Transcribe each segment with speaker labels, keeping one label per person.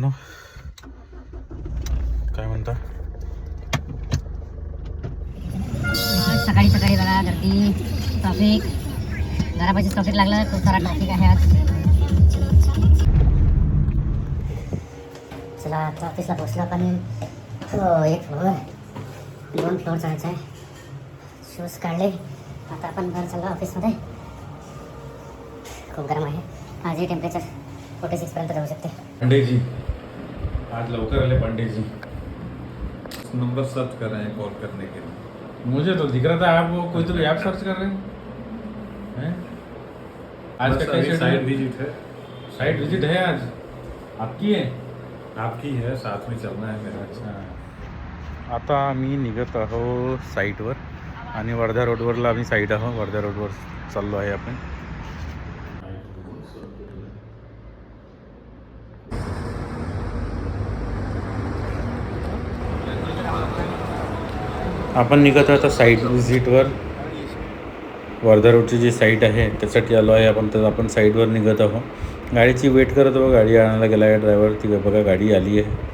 Speaker 1: मित्रांनो, काय म्हणता?
Speaker 2: सकाळी सकाळी बघा गर्दी, ट्रॅफिक, घरापाशी ट्रॅफिक लागलं, खूप सारा ट्रॅफिक आहे आज. चला आता ऑफिसला पोहोचलो आपण. एक फ्लोअर 2 फ्लोअर चढायचं आहे. शूज काढले, आता आपण घर चाललो ऑफिसमध्ये. खूप गरम आहे आज, हे टेम्परेचर 46 पर्यंत जाऊ शकते.
Speaker 1: पांडे जी आज लवकर आले. पांडे जी
Speaker 3: नंबर सर्च कर रहे हैं कॉल करने के लिए।
Speaker 1: मुझे तो दिख रहा था आप वो कोई तो ऐप सर्च कर रहे हैं। आज का कैसे
Speaker 3: साइट विजिट है।
Speaker 1: साइट विजिट है आज आपकी है?
Speaker 3: आपकी है, साथ में चलना है मेरा।
Speaker 1: अच्छा, आता आम्ही निघत आहो साईटवर आणि वर्धा रोडवरला आम्ही साईट आहो. वर्धा रोडवर चाललो आहे आपण. आपण निघत आता साईट विजिटवर. वर्धा रोडची जी साईट आहे त्यासाठी आलो आहे आपण. तर आपण साईटवर निघत आहो. गाडीची वेट करत आहो. गाडी आणायला गेला आहे ड्रायव्हर. ती बघा गाडी आली आहे.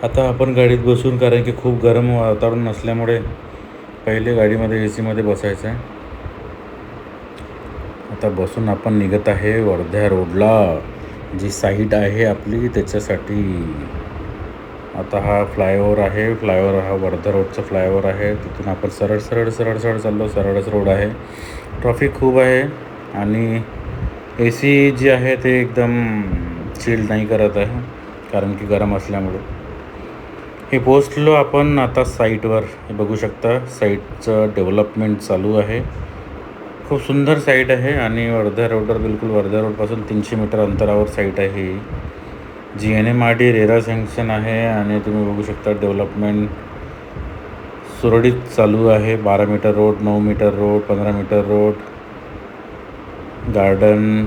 Speaker 1: आता आपण गाडीत बसून, कारण की खूप गरम वातावरण नसल्यामुळे पहिले गाडीमध्ये AC मध्ये बसायचं आहे. आता बसून आपण निघत आहे वर्धा रोडला, जी साईट आहे आपली त्याच्यासाठी. आता हा फ्लायओव्हर आहे. फ्लायओव्हर हा वर्धा रोडचा फ्लायओव्हर आहे. तिथून आपण सरळ सरळ सरळ सरळ चाललो. सरळच रोड आहे. ट्रॅफिक खूप आहे आणि AC जी आहे ते एकदम चिल नाही करत आहे, कारण की गरम असल्यामुळे. हे पोहोचलो आपण आता साईटवर. हे बघू शकता, साईटचं डेव्हलपमेंट चालू आहे. खूप सुंदर साईट आहे आणि वर्धा रोडवर, बिलकुल वर्धा रोडपासून 300 मीटर अंतरावर साईट आहे ही. जी NMRD रेरा सँक्शन आहे आणि तुम्ही बघू शकता डेव्हलपमेंट सुरळीत चालू आहे. 12 metre road, 9 metre road, 15 metre road, garden.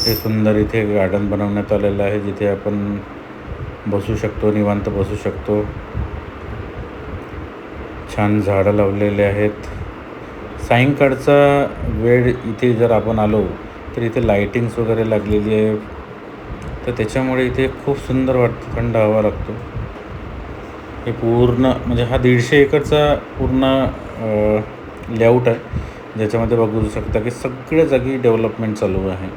Speaker 1: हे सुंदर इथे गार्डन बनवण्यात आलेलं आहे, जिथे आपण बसू शकतो, निवांत बसू शकतो. छान झाडं लावलेले आहेत. सायंकाळचा वेळ इथे जर आपण आलो तर इथे लाईटिंग्स वगैरे लागलेली आहे, तर त्याच्यामुळे इथे खूप सुंदर वाटतं, थंड हवा लागतो. हे पूर्ण म्हणजे हा 150 एकरचा पूर्ण लेआउट आहे, ज्याच्यामध्ये बघू शकता की सगळ्या जागी डेव्हलपमेंट चालू आहे.